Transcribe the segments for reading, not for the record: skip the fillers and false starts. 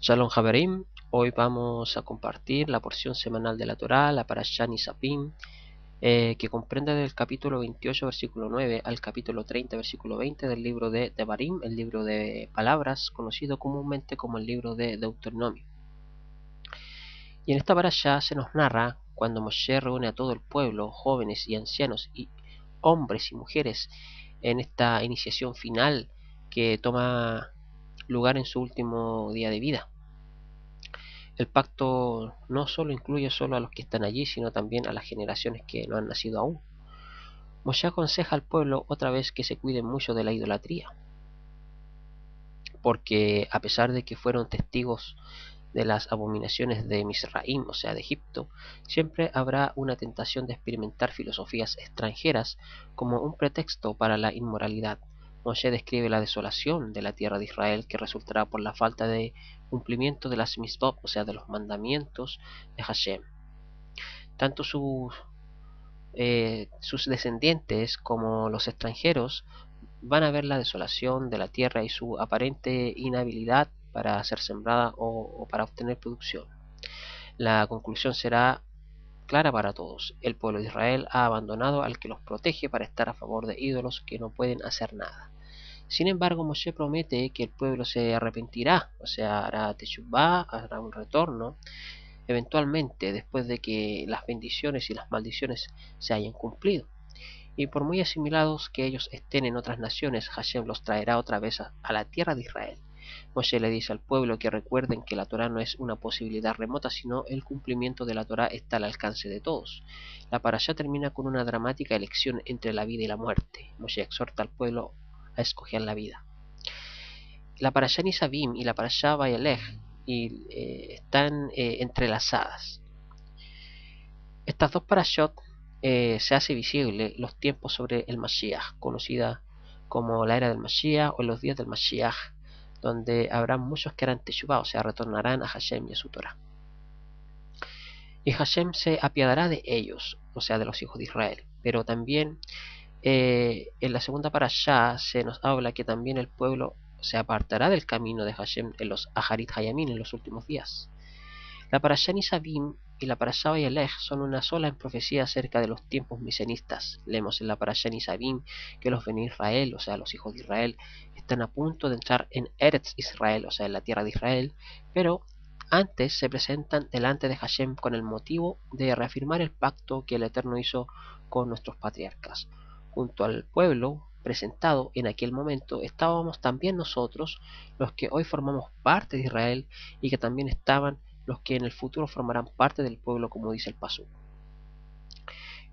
Shalom Haverim, hoy vamos a compartir la porción semanal de la Torá, la Parashá Nisapim, que comprende del capítulo 28, versículo 9 al capítulo 30, versículo 20 del libro de Devarim, el libro de palabras, conocido comúnmente como el libro de Deuteronomio. Y en esta Parashá se nos narra cuando Moshe reúne a todo el pueblo, jóvenes y ancianos, y hombres y mujeres, en esta iniciación final que toma lugar en su último día de vida. El pacto no solo incluye solo a los que están allí, sino también a las generaciones que no han nacido aún. Moshe aconseja al pueblo otra vez que se cuiden mucho de la idolatría, porque a pesar de que fueron testigos de las abominaciones de Misraim, o sea, de Egipto, siempre habrá una tentación de experimentar filosofías extranjeras como un pretexto para la inmoralidad. Moshe describe la desolación de la tierra de Israel que resultará por la falta de cumplimiento de las mitzvot, o sea, de los mandamientos de Hashem. Tanto sus descendientes como los extranjeros van a ver la desolación de la tierra y su aparente inhabilidad para ser sembrada o para obtener producción. La conclusión será clara para todos. El pueblo de Israel ha abandonado al que los protege para estar a favor de ídolos que no pueden hacer nada. Sin embargo, Moshe promete que el pueblo se arrepentirá, o sea, hará teshuvá, hará un retorno, eventualmente, después de que las bendiciones y las maldiciones se hayan cumplido. Y por muy asimilados que ellos estén en otras naciones, Hashem los traerá otra vez a la tierra de Israel. Moshe le dice al pueblo que recuerden que la Torá no es una posibilidad remota, sino el cumplimiento de la Torá está al alcance de todos. La parashá termina con una dramática elección entre la vida y la muerte. Moshe exhorta al pueblo a escoger la vida. La parashá Nisabim y la parashá Vayelech están entrelazadas. Estas dos parashot se hace visible los tiempos sobre el Mashiach, conocida como la era del Mashiach o los días del Mashiach, donde habrá muchos que harán teshuvá, o sea, retornarán a Hashem y a su Torah. Y Hashem se apiadará de ellos, o sea, de los hijos de Israel. Pero también en la segunda parashá se nos habla que también el pueblo se apartará del camino de Hashem en los Aharit Hayamin, en los últimos días. La parashá Nisabim y la parashá Vayelech son una sola en profecía acerca de los tiempos mesianistas. Leemos en la parashá Nisabim que los Beni Israel, o sea, los hijos de Israel, están a punto de entrar en Eretz Israel, o sea, en la tierra de Israel, pero antes se presentan delante de Hashem con el motivo de reafirmar el pacto que el Eterno hizo con nuestros patriarcas. Junto al pueblo presentado en aquel momento estábamos también nosotros, los que hoy formamos parte de Israel y que también estaban los que en el futuro formarán parte del pueblo, como dice el Pasú.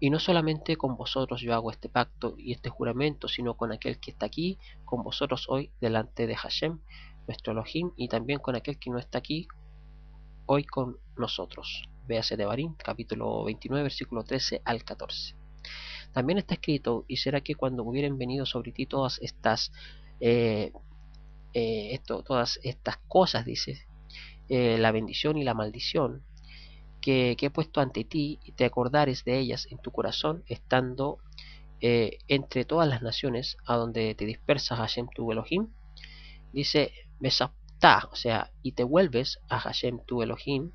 Y no solamente con vosotros yo hago este pacto y este juramento, sino con aquel que está aquí, con vosotros hoy, delante de Hashem, nuestro Elohim, y también con aquel que no está aquí, hoy con nosotros. Véase Devarim, capítulo 29, versículo 13 al 14. También está escrito, y será que cuando hubieren venido sobre ti todas estas cosas, dice, la bendición y la maldición que he puesto ante ti, y te acordares de ellas en tu corazón, estando entre todas las naciones a donde te dispersas Hashem tu Elohim, dice Mesaptah, o sea, y te vuelves a Hashem tu Elohim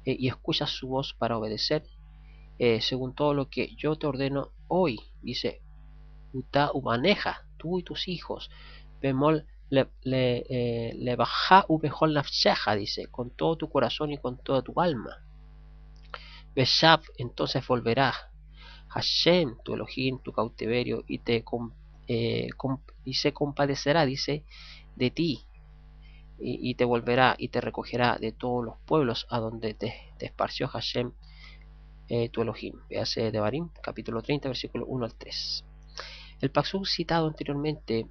y escuchas su voz para obedecer según todo lo que yo te ordeno hoy, dice Uta Umaneja, tú y tus hijos, Bemol le baja ubejol nafsheja, dice, con todo tu corazón y con toda tu alma. Beshab, entonces volverá Hashem, tu Elohim, tu cautiverio, y se compadecerá, dice, de ti, y te volverá y te recogerá de todos los pueblos a donde te esparció Hashem, tu Elohim. Véase Devarim, capítulo 30, versículo 1 al 3. El pasú citado anteriormente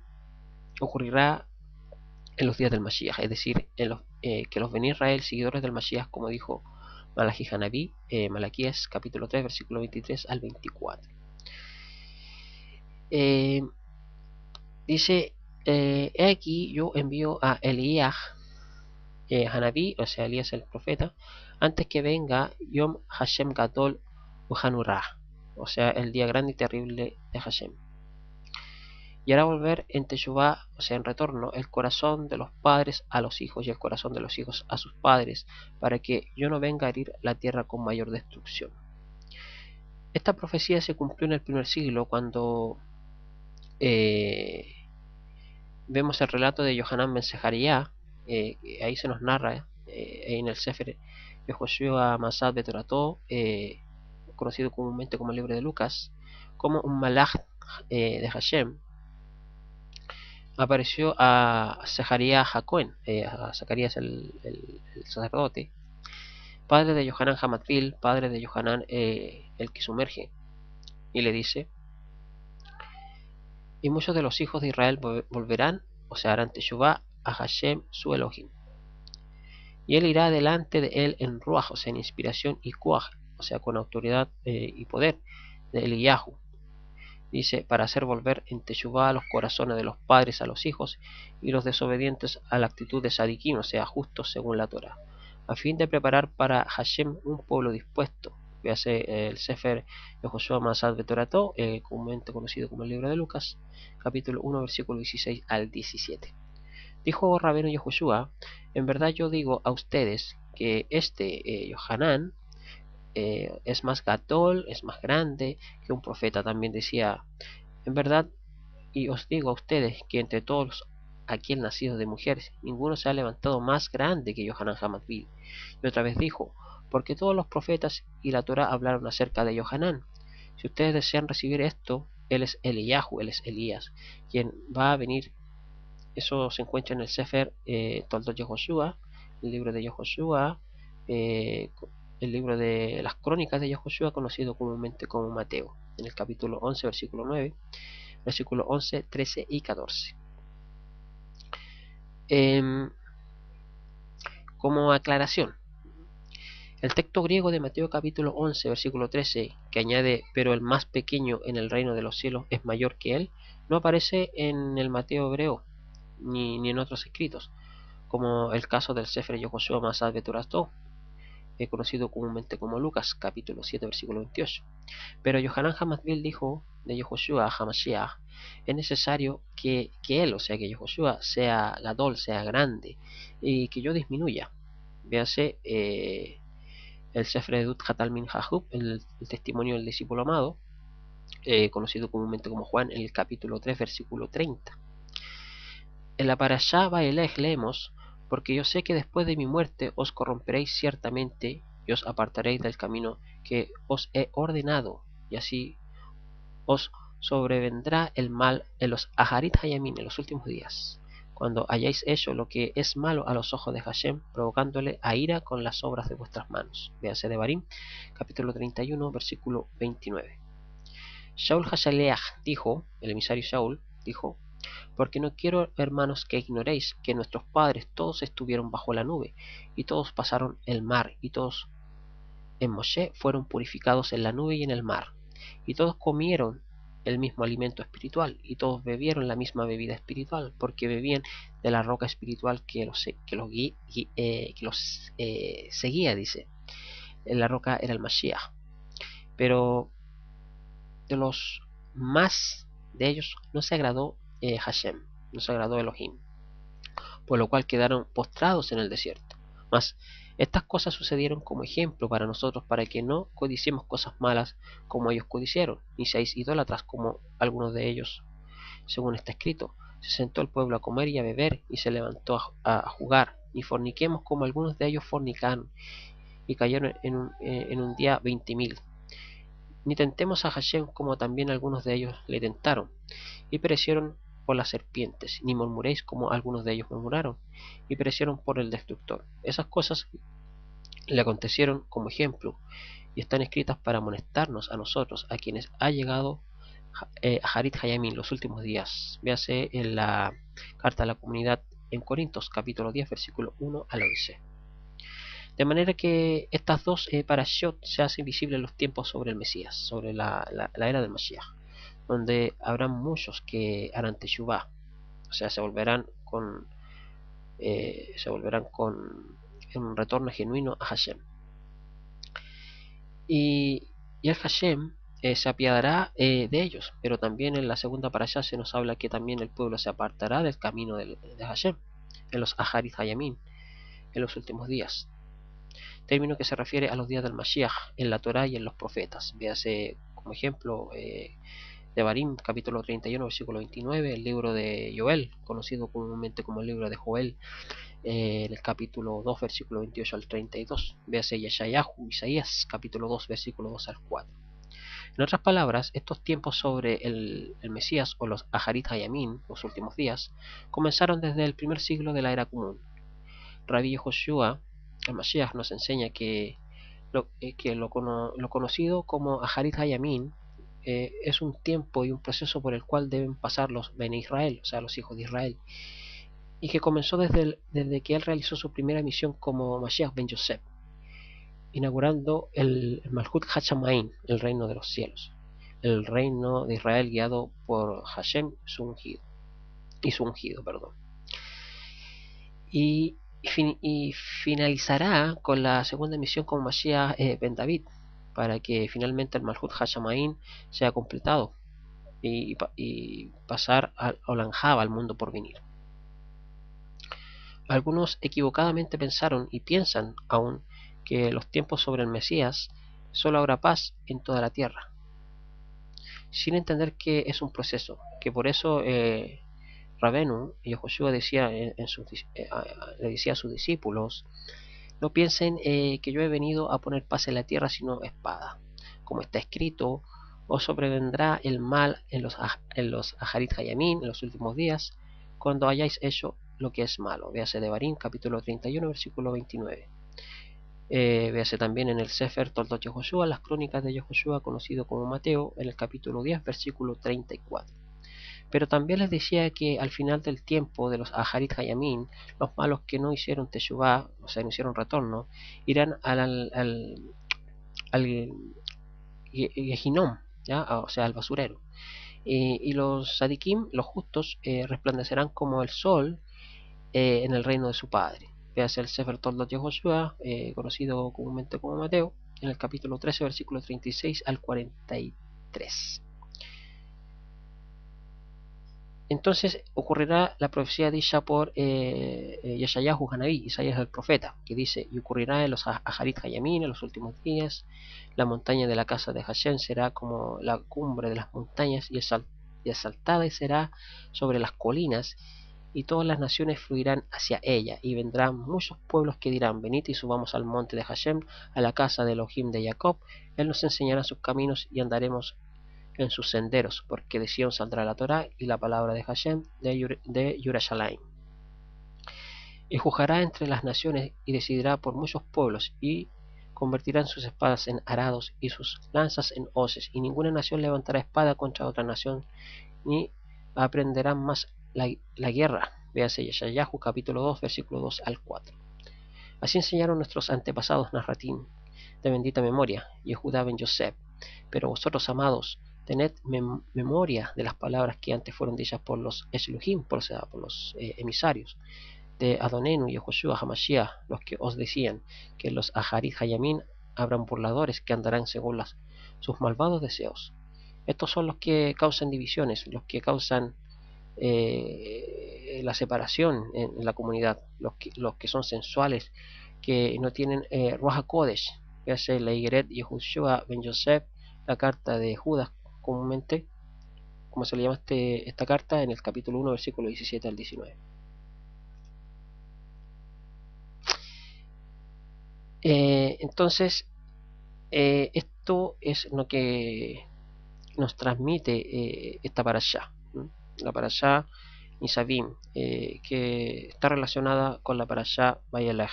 ocurrirá en los días del Mashiach, es decir, que los Beni Israel, seguidores del Mashiach, como dijo Malachi Hanabí, Malaquías capítulo 3, versículo 23 al 24. Dice, he aquí yo envío a Elías, Hanabí, o sea, Elías el profeta, antes que venga Yom Hashem Gadol Uhanurah, o sea, el día grande y terrible de Hashem. y hará volver en Teshuvá, o sea, en retorno, el corazón de los padres a los hijos y el corazón de los hijos a sus padres, para que yo no venga a herir la tierra con mayor destrucción. Esta profecía se cumplió en el primer siglo, cuando eh, vemos el relato de Yohanan ben Sejariah. Ahí se nos narra en el Sefer Yehoshua Masad Betorató, conocido comúnmente como el libro de Lucas, como un malach de Hashem apareció a Zacarías Jacoen, a Zacarías el sacerdote, padre de Yohanan Hamatvil, padre de Yohanan el que sumerge, y le dice: y muchos de los hijos de Israel volverán, o sea, harán teshuvá a Hashem su Elohim, y él irá delante de él en ruach, o sea, en inspiración, y kuach, o sea, con autoridad y poder de Eliyahu. Dice, para hacer volver en teshuvá los corazones de los padres a los hijos y los desobedientes a la actitud de sadiquín, o sea, justos según la Torah, a fin de preparar para Hashem un pueblo dispuesto. Véase el Sefer Yehoshua Masad Betorató, comúnmente conocido como el libro de Lucas, capítulo 1, versículo 16 al 17. Dijo Rabeno Yehoshua: en verdad yo digo a ustedes que Yohanan es más gadol, es más grande que un profeta. También decía: en verdad, y os digo a ustedes que entre todos aquí nacidos de mujeres, ninguno se ha levantado más grande que Yohanan Hamatvil. Y otra vez dijo: porque todos los profetas y la Torah hablaron acerca de Yohanan. Si ustedes desean recibir esto, él es Eliyahu, él es Elías, quien va a venir. Eso se encuentra en el Sefer Toldot Yehoshua, el libro de Yehoshua, el libro de las crónicas de Yehoshua, conocido comúnmente como Mateo, en el capítulo 11, versículo 9, versículo 11, 13 y 14. Como aclaración, el texto griego de Mateo capítulo 11, versículo 13, que añade: pero el más pequeño en el reino de los cielos es mayor que él, no aparece en el Mateo hebreo ni en otros escritos, como el caso del Sefer Yehoshua Masad Betorató, conocido comúnmente como Lucas capítulo 7, versículo 28. Pero Yohanan Hamatvil dijo de Yehoshua Hamashiach: es necesario que él, o sea, que Yehoshua sea gadol, sea grande, y que yo disminuya. Véase el Sefer Edut Hatalmin Hahub, el testimonio del discípulo amado, conocido comúnmente como Juan, en el capítulo 3, versículo 30. En la Parashá Vaelech leemos: porque yo sé que después de mi muerte os corromperéis ciertamente y os apartaréis del camino que os he ordenado, y así os sobrevendrá el mal en los Aharit Hayamim, en los últimos días, cuando hayáis hecho lo que es malo a los ojos de Hashem, provocándole a ira con las obras de vuestras manos. Véase de Barim, capítulo 31, versículo 29. Shaul Hashaleach dijo, el emisario Shaul dijo: porque no quiero, hermanos, que ignoréis que nuestros padres todos estuvieron bajo la nube, y todos pasaron el mar, y todos en Moshe fueron purificados en la nube y en el mar, y todos comieron el mismo alimento espiritual, y todos bebieron la misma bebida espiritual, porque bebían de la roca espiritual que los seguía, dice. La roca era el Mashiach. Pero de los más de ellos no se agradó Hashem, no se agradó Elohim, por lo cual quedaron postrados en el desierto. Mas estas cosas sucedieron como ejemplo para nosotros, para que no codiciemos cosas malas como ellos codiciaron, ni seáis idólatras como algunos de ellos. Según está escrito: se sentó el pueblo a comer y a beber, y se levantó a jugar, ni forniquemos como algunos de ellos fornicaron, y cayeron en un día 20.000. Ni tentemos a Hashem como también algunos de ellos le tentaron, y perecieron por las serpientes, ni murmuréis como algunos de ellos murmuraron, y perecieron por el destructor. Esas cosas le acontecieron como ejemplo, y están escritas para amonestarnos a nosotros, a quienes ha llegado a Harit Hayamin, los últimos días. Véase en la carta a la comunidad en Corintios, capítulo 10, versículo 1 al 11. De manera que estas dos parashot se hacen visibles los tiempos sobre el Mesías, sobre la era del Mashiach, donde habrán muchos que harán teshuvá, o sea, se volverán con un retorno genuino a Hashem. Y el Hashem se apiadará de ellos, pero también en la segunda parashá se nos habla que también el pueblo se apartará del camino de Hashem, en los Aharit Hayamim, en los últimos días. Término que se refiere a los días del Mashiach, en la Torá y en los profetas. Véase como ejemplo Devarim, capítulo 31, versículo 29, el libro de Joel, conocido comúnmente como el libro de Joel, en el capítulo 2, versículo 28 al 32. Véase Yeshayahu, Isaías, capítulo 2, versículo 2 al 4. En otras palabras, estos tiempos sobre el Mesías o los Aharit Hayamim, los últimos días, comenzaron desde el primer siglo de la era común. Rabbi Yehoshua, el Mashiach, nos enseña que lo conocido como Aharit Hayamim es un tiempo y un proceso por el cual deben pasar los Bene Israel, o sea, los hijos de Israel, y que comenzó desde que él realizó su primera misión como Mashiach ben Yosef, inaugurando el Malhut Hashamain, el reino de los cielos, el reino de Israel guiado por Hashem su ungido. Y finalizará con la segunda misión como Mashiach ben David, para que finalmente el Malhut Hashamain sea completado y pasar al Olanjab, al mundo por venir. Algunos equivocadamente pensaron y piensan aún que los tiempos sobre el Mesías solo habrá paz en toda la tierra, sin entender que es un proceso, que por eso Rabenu y Joshua decía le decía a sus discípulos: no piensen que yo he venido a poner paz en la tierra sino espada, como está escrito: os sobrevendrá el mal en los Aharit Hayamim, en los últimos días, cuando hayáis hecho lo que es malo. Véase Devarim, capítulo 31, versículo 29. Véase también en el Sefer Toldot Yehoshua, las crónicas de Yehoshua, conocido como Mateo, en el capítulo 10, versículo 34. Pero también les decía que al final del tiempo de los Aharit Hayamim, los malos que no hicieron Teshuvah, o sea, no hicieron retorno, irán al Gehinom, o sea, al basurero. Y los Sadikim, los justos, resplandecerán como el sol en el reino de su Padre. Véase el Sefer Toldot Yehoshua, conocido comúnmente como Mateo, en el capítulo 13, versículo 36 al 43. Entonces ocurrirá la profecía dicha por Yeshayahu Hanabí, Isaías el profeta, que dice: y ocurrirá en los Aharit Hayamim, en los últimos días, la montaña de la casa de Hashem será como la cumbre de las montañas y exaltada y será sobre las colinas, y todas las naciones fluirán hacia ella, y vendrán muchos pueblos que dirán: venid y subamos al monte de Hashem, a la casa de Elohim de Jacob, él nos enseñará sus caminos y andaremos en sus senderos, porque de Sion saldrá la Torá y la palabra de Hashem de Yerushalayim. Y juzgará entre las naciones y decidirá por muchos pueblos, y convertirán sus espadas en arados y sus lanzas en hoces, y ninguna nación levantará espada contra otra nación, ni aprenderán más la guerra. Véase Yeshayahu capítulo 2, versículo 2 al 4. Así enseñaron nuestros antepasados Narratín, de bendita memoria, Yehuda ben Yosef. Pero vosotros, amados, tened memoria de las palabras que antes fueron dichas por los Esluhim, por los emisarios de Adonenu y Yehoshua Hamashiach, los que os decían que en los Aharit Hayamim habrán burladores que andarán según sus malvados deseos. Estos son los que causan divisiones, los que causan la separación en la comunidad, los que son sensuales, que no tienen Ruach HaKodesh. Véase la Igeret Yehoshua ben Yosef, la carta de Judas, comúnmente, como se le llama esta carta, en el capítulo 1, versículo 17 al 19. Entonces, esto es lo que nos transmite esta parashá, la parashá Nisavim, que está relacionada con la parashá Vayelech.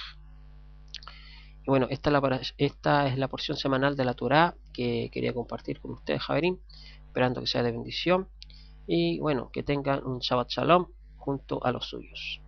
Y bueno, esta es la porción semanal de la Torá que quería compartir con ustedes, Javerín, esperando que sea de bendición. Y bueno, que tengan un Shabbat Shalom junto a los suyos.